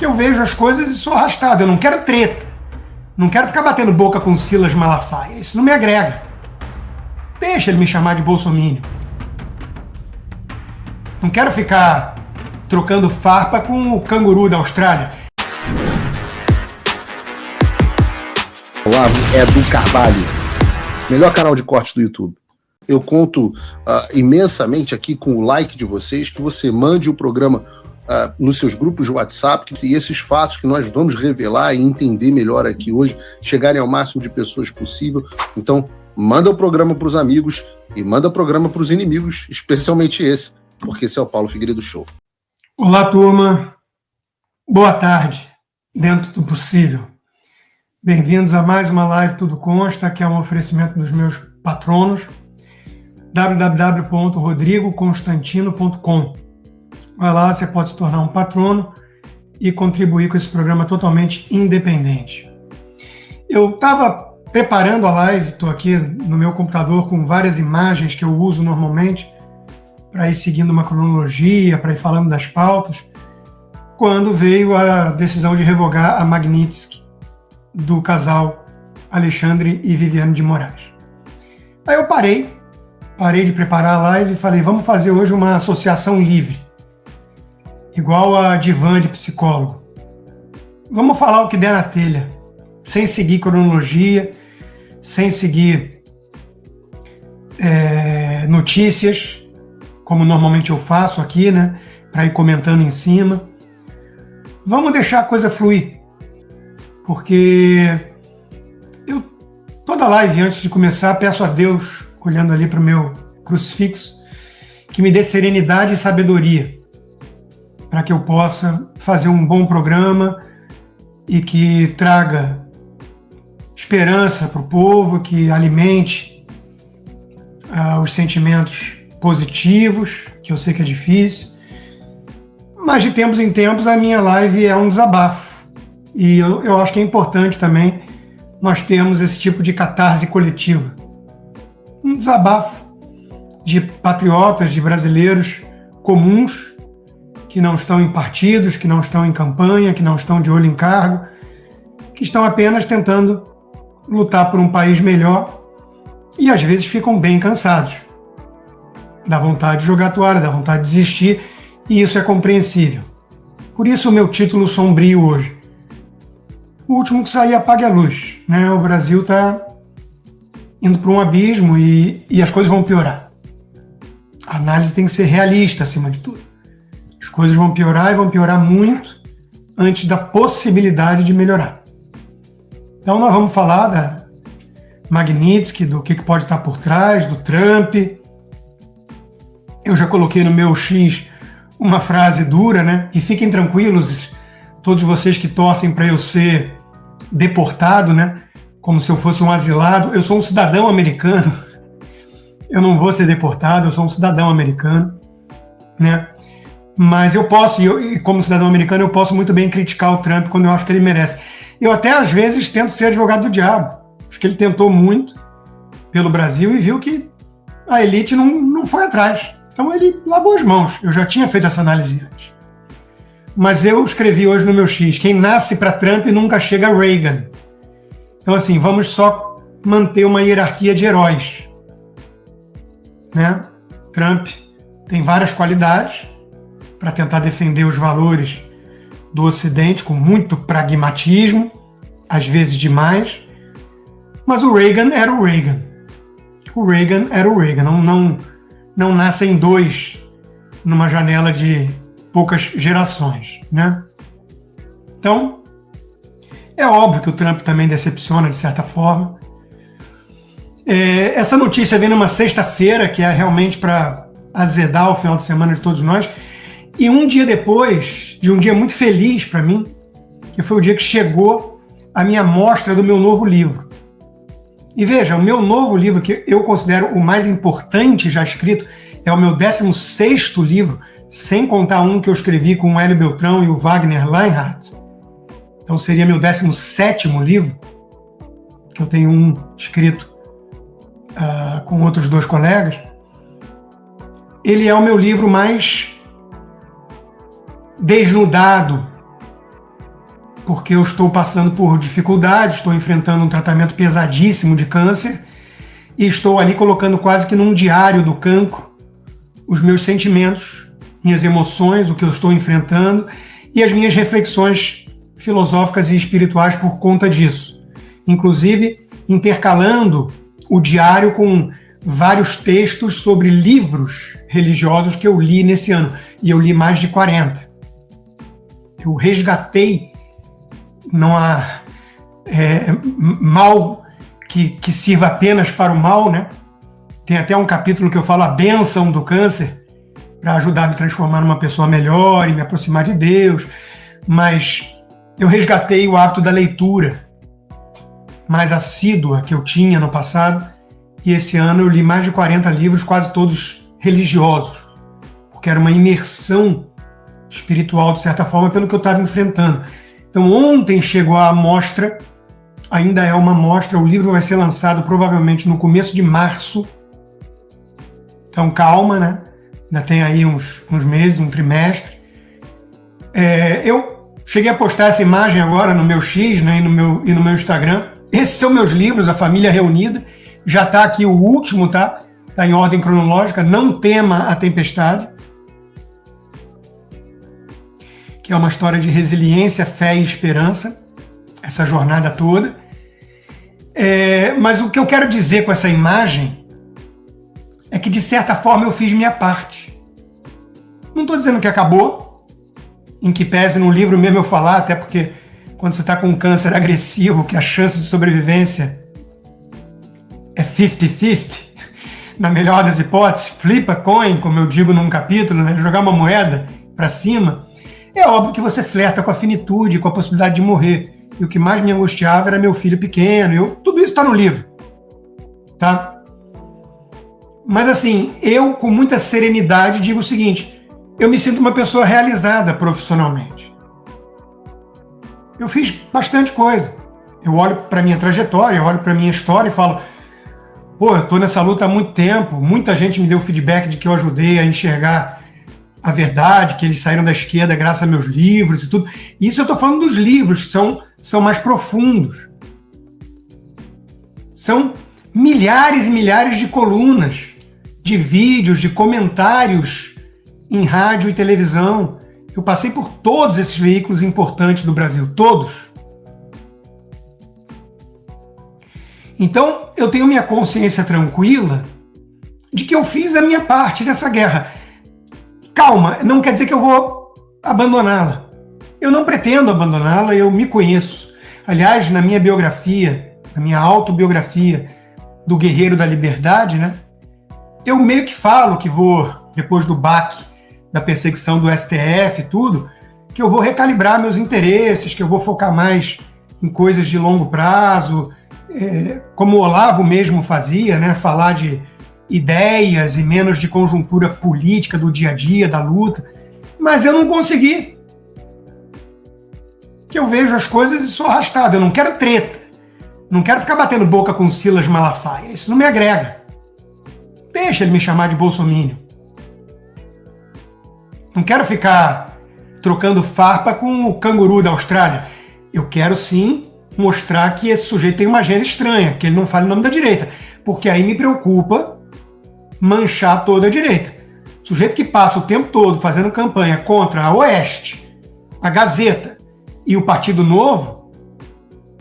porque eu vejo as coisas e sou arrastado. Eu não quero treta. Não quero ficar batendo boca com Silas Malafaia. Isso não me agrega. Deixa ele me chamar de bolsominion. Não quero ficar trocando farpa com o canguru da Austrália. Olavo é do Carvalho, melhor canal de cortes do YouTube. Eu conto imensamente aqui com o like de vocês, que você mande o programa nos seus grupos de WhatsApp, e esses fatos que nós vamos revelar e entender melhor aqui hoje, chegarem ao máximo de pessoas possível. Então, manda o programa para os amigos e manda o programa para os inimigos, especialmente esse, porque esse é o Paulo Figueiredo Show. Olá, turma. Boa tarde, dentro do possível. Bem-vindos a mais uma live Tudo Consta, que é um oferecimento dos meus patronos, www.rodrigoconstantino.com. Vai lá, você pode se tornar um patrono e contribuir com esse programa totalmente independente. Eu estava preparando a live, estou aqui no meu computador com várias imagens que eu uso normalmente para ir seguindo uma cronologia, para ir falando das pautas, quando veio a decisão de revogar a Magnitsky do casal Alexandre e Viviane de Moraes. Aí eu parei de preparar a live e falei, vamos fazer hoje uma associação livre, igual a divã de psicólogo. Vamos falar o que der na telha, sem seguir cronologia, sem seguir notícias, como normalmente eu faço aqui, né, para ir comentando em cima. Vamos deixar a coisa fluir, porque eu, toda live antes de começar, peço a Deus, olhando ali para o meu crucifixo, que me dê serenidade e sabedoria, para que eu possa fazer um bom programa e que traga esperança para o povo, que alimente os sentimentos positivos, que eu sei que é difícil, mas de tempos em tempos a minha live é um desabafo. E eu acho que é importante também nós termos esse tipo de catarse coletiva. Um desabafo de patriotas, de brasileiros comuns, que não estão em partidos, que não estão em campanha, que não estão de olho em cargo, que estão apenas tentando lutar por um país melhor e às vezes ficam bem cansados. Dá vontade de jogar a toalha, dá vontade de desistir, e isso é compreensível. Por isso o meu título sombrio hoje. O último que sair apague a luz, né? O Brasil está indo para um abismo e as coisas vão piorar. A análise tem que ser realista acima de tudo. As coisas vão piorar e vão piorar muito antes da possibilidade de melhorar. Então nós vamos falar da Magnitsky, do que pode estar por trás, do Trump. Eu já coloquei no meu X uma frase dura, né? E fiquem tranquilos, todos vocês que torcem para eu ser deportado, né? Como se eu fosse um asilado. Eu sou um cidadão americano. Eu não vou ser deportado, eu sou um cidadão americano, né? Mas eu posso, e como cidadão americano, eu posso muito bem criticar o Trump quando eu acho que ele merece. Eu até, às vezes, tento ser advogado do diabo. Acho que ele tentou muito pelo Brasil e viu que a elite não foi atrás. Então ele lavou as mãos. Eu já tinha feito essa análise antes. Mas eu escrevi hoje no meu X, quem nasce para Trump nunca chega a Reagan. Então, assim, vamos só manter uma hierarquia de heróis, né? Trump tem várias qualidades para tentar defender os valores do Ocidente com muito pragmatismo, às vezes demais, mas o Reagan era o Reagan. O Reagan era o Reagan, não nascem dois numa janela de poucas gerações, né? Então, é óbvio que o Trump também decepciona de certa forma. Essa notícia vem numa sexta-feira, que é realmente para azedar o final de semana de todos nós, e um dia depois de um dia muito feliz para mim, que foi o dia que chegou a minha mostra do meu novo livro. E veja, o meu novo livro, que eu considero o mais importante já escrito, é o meu 16º livro, sem contar um que eu escrevi com o Hélio Beltrão e o Wagner Leinhardt. Então seria meu 17º livro, que eu tenho um escrito com outros dois colegas. Ele é o meu livro mais desnudado, porque eu estou passando por dificuldades, estou enfrentando um tratamento pesadíssimo de câncer e estou ali colocando quase que num diário do cancro os meus sentimentos, minhas emoções, o que eu estou enfrentando e as minhas reflexões filosóficas e espirituais por conta disso. Inclusive, intercalando o diário com vários textos sobre livros religiosos que eu li nesse ano. E eu li mais de 40. Eu resgatei, não há mal que sirva apenas para o mal, né? Tem até um capítulo que eu falo a bênção do câncer, para ajudar a me transformar numa pessoa melhor e me aproximar de Deus. Mas eu resgatei o hábito da leitura mais assídua que eu tinha no passado, e esse ano eu li mais de 40 livros, quase todos religiosos, porque era uma imersão espiritual, de certa forma, pelo que eu estava enfrentando. Então ontem chegou a amostra, ainda é uma amostra, o livro vai ser lançado provavelmente no começo de março, então calma, né? Ainda tem aí uns meses, um trimestre. Eu cheguei a postar essa imagem agora no meu X, né, e no meu Instagram. Esses são meus livros, A Família Reunida. Já está aqui o último, tá? Está em ordem cronológica. Não Tema a Tempestade. Que é uma história de resiliência, fé e esperança. Essa jornada toda. Mas o que eu quero dizer com essa imagem é que, de certa forma, eu fiz minha parte. Não estou dizendo que acabou, em que pese no livro mesmo eu falar, até porque quando você está com um câncer agressivo, que a chance de sobrevivência é 50-50, na melhor das hipóteses, flip a coin, como eu digo num capítulo, né, jogar uma moeda para cima, é óbvio que você flerta com a finitude, com a possibilidade de morrer. E o que mais me angustiava era meu filho pequeno, tudo isso está no livro, tá? Mas assim, eu com muita serenidade digo o seguinte: eu me sinto uma pessoa realizada profissionalmente. Eu fiz bastante coisa. Eu olho para minha trajetória, eu olho para minha história e falo: pô, eu estou nessa luta há muito tempo, muita gente me deu feedback de que eu ajudei a enxergar a verdade, que eles saíram da esquerda graças a meus livros e tudo. Isso eu estou falando dos livros, que são mais profundos. São milhares e milhares de colunas, de vídeos, de comentários em rádio e televisão. Eu passei por todos esses veículos importantes do Brasil, todos. Então, eu tenho minha consciência tranquila de que eu fiz a minha parte nessa guerra. Calma, não quer dizer que eu vou abandoná-la. Eu não pretendo abandoná-la, eu me conheço. Aliás, na minha biografia, na minha autobiografia do Guerreiro da Liberdade, né, eu meio que falo que vou, depois do baque da perseguição do STF e tudo, que eu vou recalibrar meus interesses, que eu vou focar mais em coisas de longo prazo, como o Olavo mesmo fazia, né, falar de ideias e menos de conjuntura política do dia a dia, da luta. Mas eu não consegui. Que eu vejo as coisas e sou arrastado. Eu não quero treta. Não quero ficar batendo boca com Silas Malafaia. Isso não me agrega. Deixa ele me chamar de bolsominion. Não quero ficar trocando farpa com o canguru da Austrália. Eu quero sim mostrar que esse sujeito tem uma agenda estranha, que ele não fala o nome da direita. Porque aí me preocupa manchar toda a direita. Sujeito que passa o tempo todo fazendo campanha contra a Oeste, a Gazeta e o Partido Novo,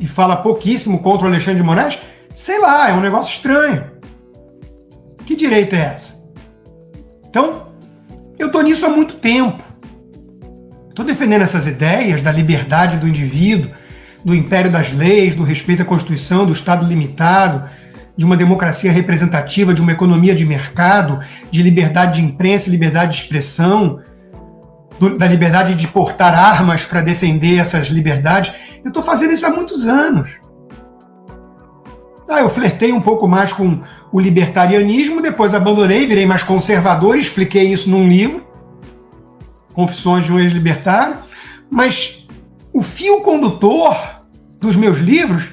e fala pouquíssimo contra o Alexandre de Moraes, sei lá, é um negócio estranho. Que direita é essa? Então, eu estou nisso há muito tempo. Estou defendendo essas ideias da liberdade do indivíduo, do império das leis, do respeito à Constituição, do Estado limitado, de uma democracia representativa, de uma economia de mercado, de liberdade de imprensa, liberdade de expressão, da liberdade de portar armas para defender essas liberdades. Eu estou fazendo isso há muitos anos. Eu flertei um pouco mais com o libertarianismo, depois abandonei, virei mais conservador, expliquei isso num livro, Confissões de um Ex-Libertário, mas o fio condutor dos meus livros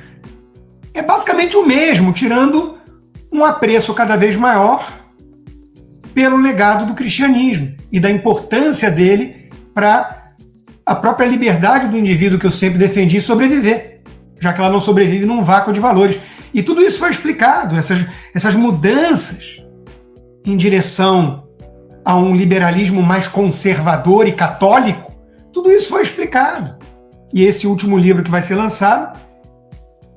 é basicamente o mesmo, tirando um apreço cada vez maior pelo legado do cristianismo e da importância dele para a própria liberdade do indivíduo que eu sempre defendi sobreviver, já que ela não sobrevive num vácuo de valores. E tudo isso foi explicado, essas mudanças em direção a um liberalismo mais conservador e católico, tudo isso foi explicado. E esse último livro que vai ser lançado,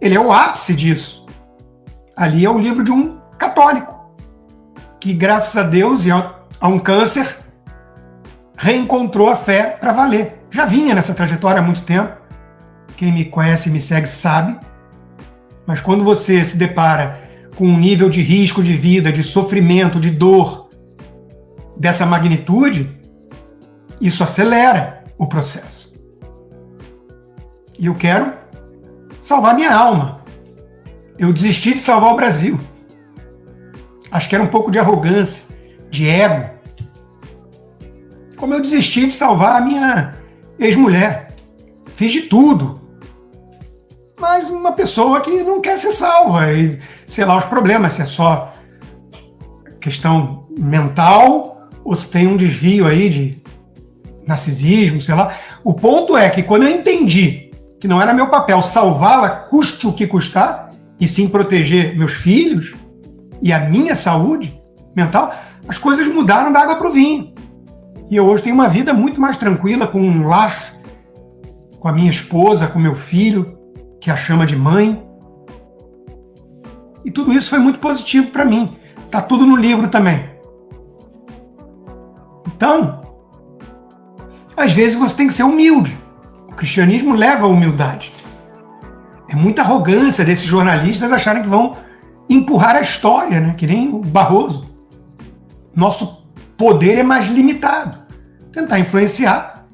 ele é o ápice disso. Ali é o livro de um católico, que graças a Deus e a um câncer, reencontrou a fé para valer. Já vinha nessa trajetória há muito tempo, quem me conhece e me segue sabe, mas quando você se depara com um nível de risco de vida, de sofrimento, de dor, dessa magnitude, isso acelera o processo. E eu quero salvar minha alma. Eu desisti de salvar o Brasil. Acho que era um pouco de arrogância, de ego. Como eu desisti de salvar a minha ex-mulher. Fiz de tudo. Mas uma pessoa que não quer ser salva. E sei lá os problemas, se é só questão mental ou se tem um desvio aí de narcisismo, sei lá. O ponto é que quando eu entendi que não era meu papel salvá-la, custe o que custar, e sim proteger meus filhos e a minha saúde mental, as coisas mudaram da água para o vinho. E eu hoje tenho uma vida muito mais tranquila, com um lar, com a minha esposa, com meu filho, que a chama de mãe. E tudo isso foi muito positivo para mim. Tá tudo no livro também. Então, às vezes você tem que ser humilde. O cristianismo leva à humildade. É muita arrogância desses jornalistas acharem que vão empurrar a história, né? Que nem o Barroso. Nosso poder é mais limitado. Tentar influenciar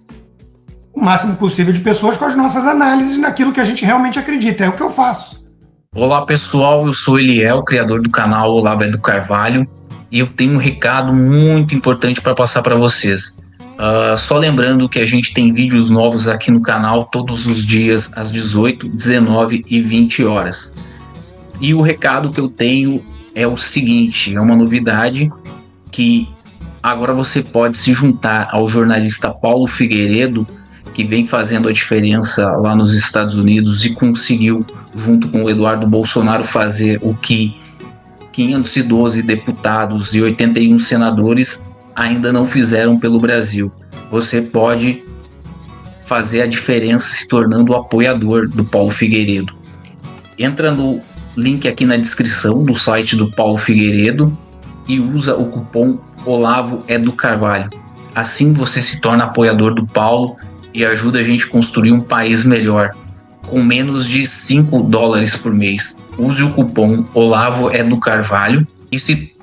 o máximo possível de pessoas com as nossas análises naquilo que a gente realmente acredita. É o que eu faço. Olá pessoal, eu sou Eliel, criador do canal Olavo é do Carvalho, e eu tenho um recado muito importante para passar para vocês. Só lembrando que a gente tem vídeos novos aqui no canal todos os dias às 18, 19 e 20 horas. E o recado que eu tenho é o seguinte, é uma novidade que agora você pode se juntar ao jornalista Paulo Figueiredo, que vem fazendo a diferença lá nos Estados Unidos e conseguiu, junto com o Eduardo Bolsonaro, fazer o que 512 deputados e 81 senadores ainda não fizeram pelo Brasil. Você pode fazer a diferença se tornando apoiador do Paulo Figueiredo. Entra no link aqui na descrição do site do Paulo Figueiredo e usa o cupom Olavo é do Carvalho. Assim você se torna apoiador do Paulo e ajuda a gente a construir um país melhor, com menos de $5 por mês. Use o cupom Olavo é do Carvalho e se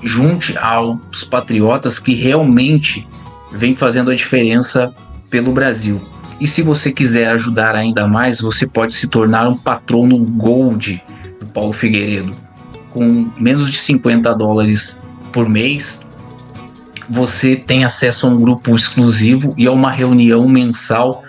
junte aos patriotas que realmente vêm fazendo a diferença pelo Brasil. E se você quiser ajudar ainda mais, você pode se tornar um patrono Gold do Paulo Figueiredo. Com menos de $50 por mês, você tem acesso a um grupo exclusivo e a uma reunião mensal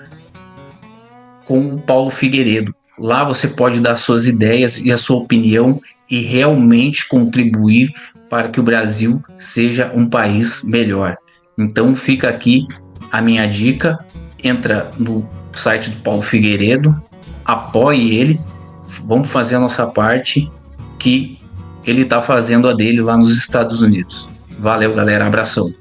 com o Paulo Figueiredo. Lá você pode dar suas ideias e a sua opinião e realmente contribuir para que o Brasil seja um país melhor. Então fica aqui a minha dica, entra no site do Paulo Figueiredo, apoie ele, vamos fazer a nossa parte, que ele está fazendo a dele lá nos Estados Unidos. Valeu, galera, abração.